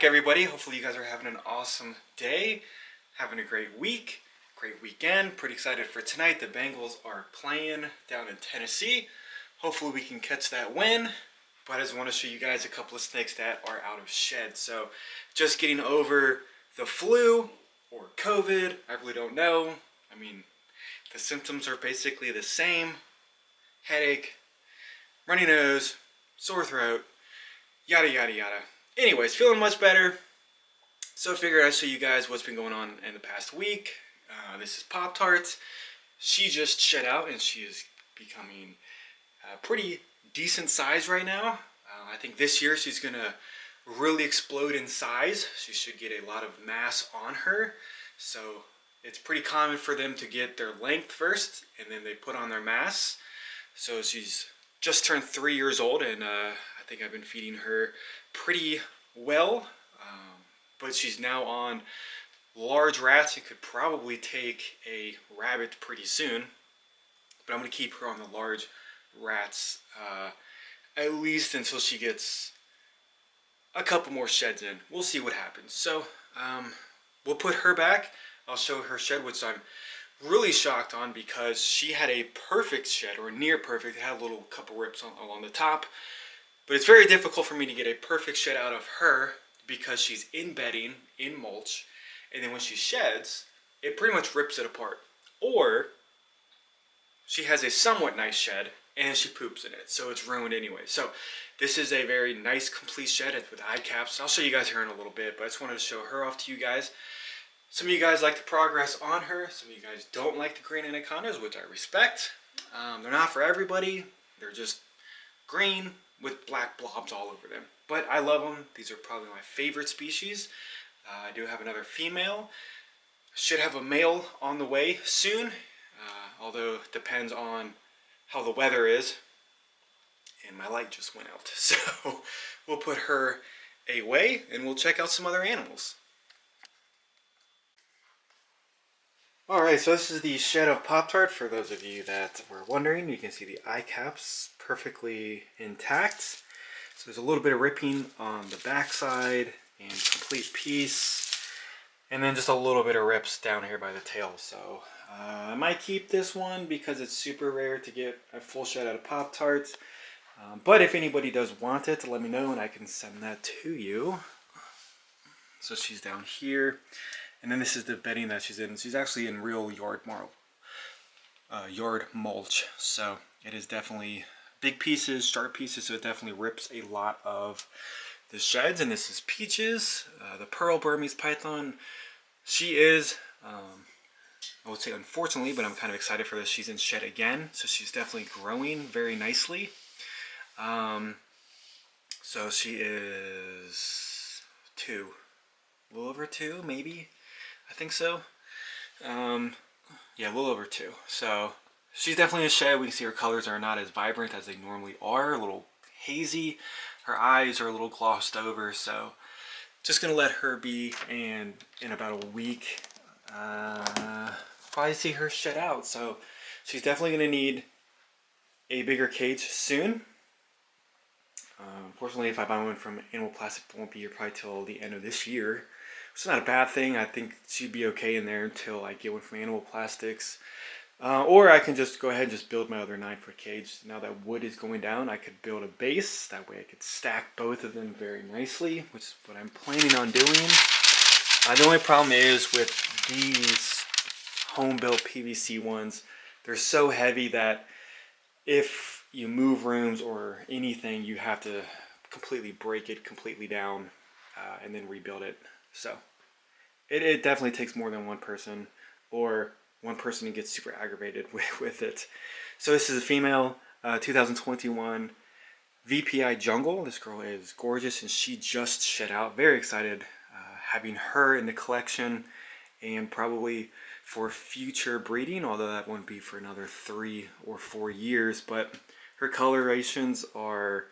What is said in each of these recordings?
everybody. Hopefully you guys are having an awesome day, having a great week, great weekend. Pretty excited for tonight. The Bengals are playing down in Tennessee. Hopefully we can catch that win. But I just want to show you guys a couple of snakes that are out of shed. So just getting over the flu or COVID, I really don't know. I mean, the symptoms are basically the same. Headache, runny nose, sore throat, yada yada yada. Anyways, feeling much better. So I figured I'd show you guys what's been going on in the past week. This is Pop-Tarts. She just shed out and she is becoming pretty decent size right now. I think this year she's gonna really explode in size. She should get a lot of mass on her. So it's pretty common for them to get their length first and then they put on their mass. So she's just turned 3 years old and I think I've been feeding her pretty well. But she's now on large rats and could probably take a rabbit pretty soon. But I'm going to keep her on the large rats at least until she gets a couple more sheds in. We'll see what happens. So we'll put her back. I'll show her shed, which I'm really shocked on because she had a perfect shed, or near perfect. It had a little couple rips along the top. But it's very difficult for me to get a perfect shed out of her because she's in bedding, in mulch, and then when she sheds, it pretty much rips it apart. Or she has a somewhat nice shed and she poops in it, so it's ruined anyway. So this is a very nice complete shed with eye caps. I'll show you guys here in a little bit, but I just wanted to show her off to you guys. Some of you guys like the progress on her. Some of you guys don't like the green anacondas, which I respect. They're not for everybody. They're just green with black blobs all over them. But I love them. These are probably my favorite species. I do have another female. Should have a male on the way soon. Although it depends on how the weather is. And my light just went out. So we'll put her away and we'll check out some other animals. Alright, so this is the shed of Pop-Tart. For those of you that were wondering, you can see the eye caps perfectly intact. So there's a little bit of ripping on the back side and complete piece. And then just a little bit of rips down here by the tail. So I might keep this one because it's super rare to get a full shed out of Pop-Tarts. But if anybody does want it, let me know and I can send that to you. So she's down here. And then this is the bedding that she's in. She's actually in real yard mulch. So it is definitely big pieces, sharp pieces. So it definitely rips a lot of the sheds. And this is Peaches, the Pearl Burmese Python. She is, I would say unfortunately, but I'm kind of excited for this. She's in shed again. So she's definitely growing very nicely. So she is a little over 2 maybe. I think so. Yeah, a little over 2. So she's definitely in a shed. We can see her colors are not as vibrant as they normally are. A little hazy. Her eyes are a little glossed over. So just going to let her be. And in about a week, probably see her shed out. So she's definitely going to need a bigger cage soon. Unfortunately, if I buy one from Animal Plastic, it won't be here probably till the end of this year. It's not a bad thing. I think she'd be okay in there until I get one from Animal Plastics. Or I can just go ahead and just build my other 9-foot cage. Now that wood is going down, I could build a base. That way I could stack both of them very nicely, which is what I'm planning on doing. The only problem is with these home-built PVC ones, they're so heavy that if you move rooms or anything, you have to completely break it completely down and then rebuild it. So it definitely takes more than one person or one person to get super aggravated with it. So this is a female 2021 VPI Jungle. This girl is gorgeous and she just shed out. Very excited having her in the collection and probably for future breeding, although that won't be for another 3 or 4 years. But her colorations are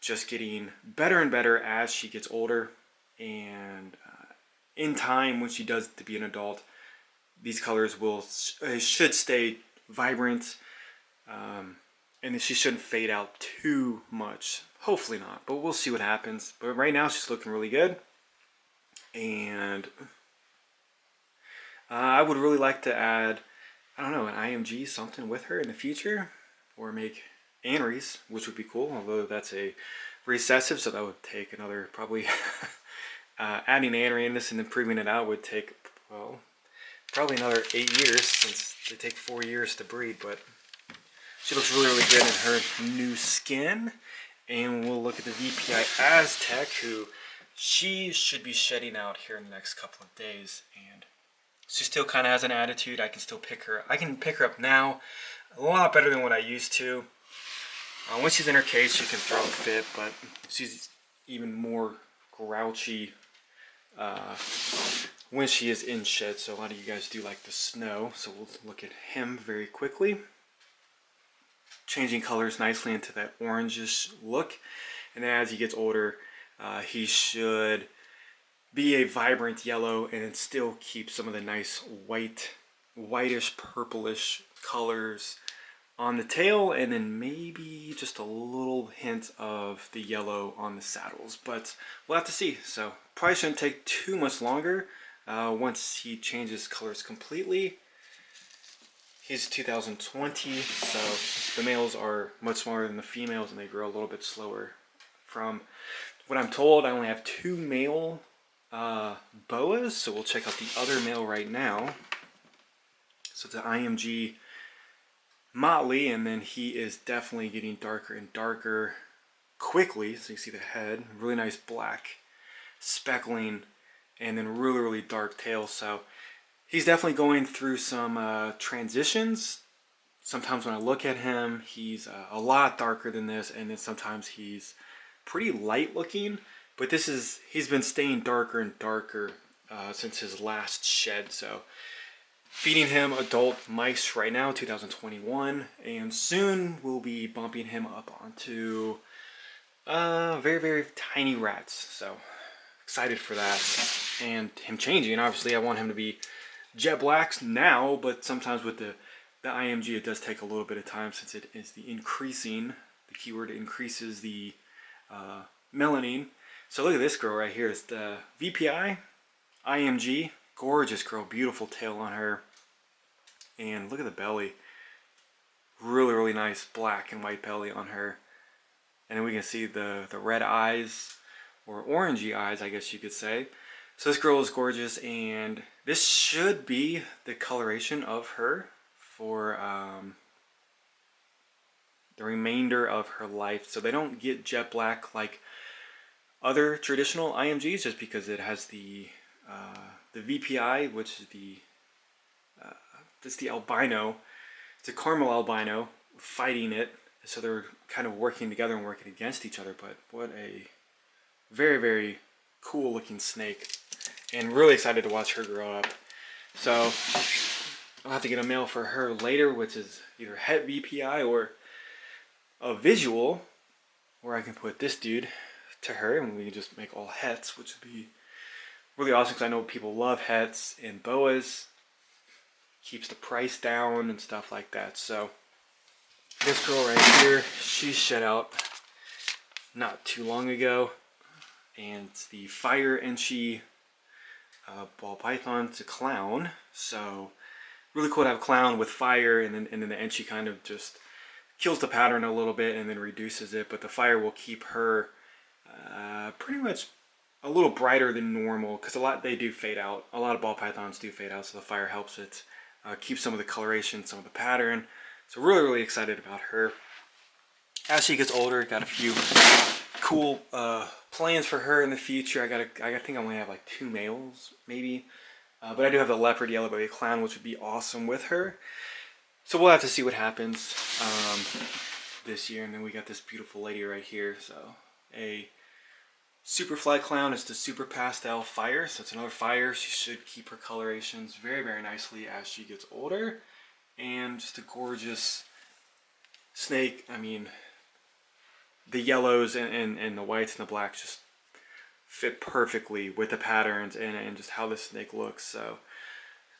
just getting better and better as she gets older. And in time, when she does to be an adult, these colors should stay vibrant, and she shouldn't fade out too much. Hopefully not, but we'll see what happens. But right now, she's looking really good. And I would really like to add, I don't know, an IMG something with her in the future, or make aneries, which would be cool, although that's a recessive, so that would take another, probably, adding anery in this and improving it out would take, well, probably another 8 years, since they take 4 years to breed, but she looks really, really good in her new skin. And we'll look at the VPI Aztec, who she should be shedding out here in the next couple of days, and she still kind of has an attitude. I can still pick her. I can pick her up now a lot better than what I used to. Once she's in her cage, she can throw a fit, but she's even more grouchy when she is in shed. So a lot of you guys do like the snow. So we'll look at him very quickly. Changing colors nicely into that orangish look. And then as he gets older, he should be a vibrant yellow and then still keep some of the nice whitish, purplish colors on the tail, and then maybe just a little hint of the yellow on the saddles. But we'll have to see. So probably shouldn't take too much longer once he changes colors completely. He's 2020, so the males are much smaller than the females, and they grow a little bit slower. From what I'm told, I only have 2 male boas, so we'll check out the other male right now. So it's an IMG Motley, and then he is definitely getting darker and darker quickly. So you see the head, really nice black speckling, and then really, really dark tail. So he's definitely going through some transitions. Sometimes when I look at him, he's a lot darker than this, and then sometimes he's pretty light looking. But he's been staying darker and darker since his last shed. So feeding him adult mice right now, 2021, and soon we'll be bumping him up onto very, very tiny rats. So excited for that, and him changing. Obviously, I want him to be jet blacks now, but sometimes with the IMG, it does take a little bit of time, since it is the keyword increases the melanin. So look at this girl right here. It's the VPI IMG. Gorgeous girl, beautiful tail on her, and look at the belly. Really, really nice black and white belly on her, and then we can see the red eyes, or orangey eyes, I guess you could say. So this girl is gorgeous, and this should be the coloration of her for the remainder of her life. So they don't get jet black like other traditional IMGs, just because it has the VPI, which is the albino. It's a caramel albino fighting it, so they're kind of working together and working against each other. But what a very, very cool looking snake, and really excited to watch her grow up. So I'll have to get a male for her later, which is either het VPI or a visual, where I can put this dude to her, and we can just make all hets, which would be really awesome, because I know people love hets and boas. Keeps the price down and stuff like that. So this girl right here, she shed out not too long ago, and it's the Fire Enchi ball python. It's a clown, so really cool to have clown with fire, and then the Enchi kind of just kills the pattern a little bit and then reduces it, but the fire will keep her pretty much a little brighter than normal, because they do fade out. A lot of ball pythons do fade out, so the fire helps it keep some of the coloration, some of the pattern. So really, really excited about her. As she gets older, got a few cool plans for her in the future. I think I only have like 2 males, maybe. But I do have the leopard yellow belly clown, which would be awesome with her. So we'll have to see what happens this year. And then we got this beautiful lady right here. So a Superfly clown is the Super Pastel Fire. So it's another fire. She should keep her colorations very, very nicely as she gets older. And just a gorgeous snake. I mean, the yellows and the whites and the blacks just fit perfectly with the patterns and just how the snake looks. So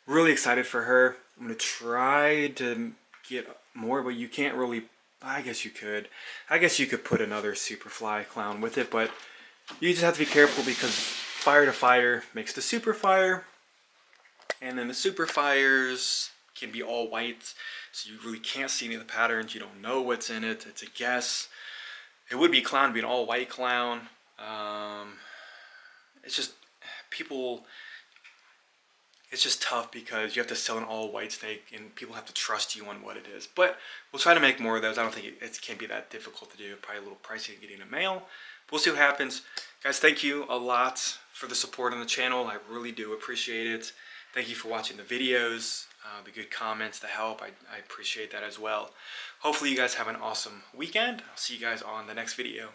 really excited for her. I'm going to try to get more, but you can't really, I guess you could. I guess you could put another Superfly clown with it, but you just have to be careful, because fire to fire makes the super fire, and then the super fires can be all white, so you really can't see any of the patterns. You don't know what's in it. It's a guess. It would be clown, be an all white clown. It's just people. It's just tough because you have to sell an all white snake and people have to trust you on what it is. But we'll try to make more of those. I don't think it can't be that difficult to do. Probably a little pricey to get in the mail. We'll see what happens. Guys, thank you a lot for the support on the channel. I really do appreciate it. Thank you for watching the videos, the good comments, the help. I appreciate that as well. Hopefully you guys have an awesome weekend. I'll see you guys on the next video.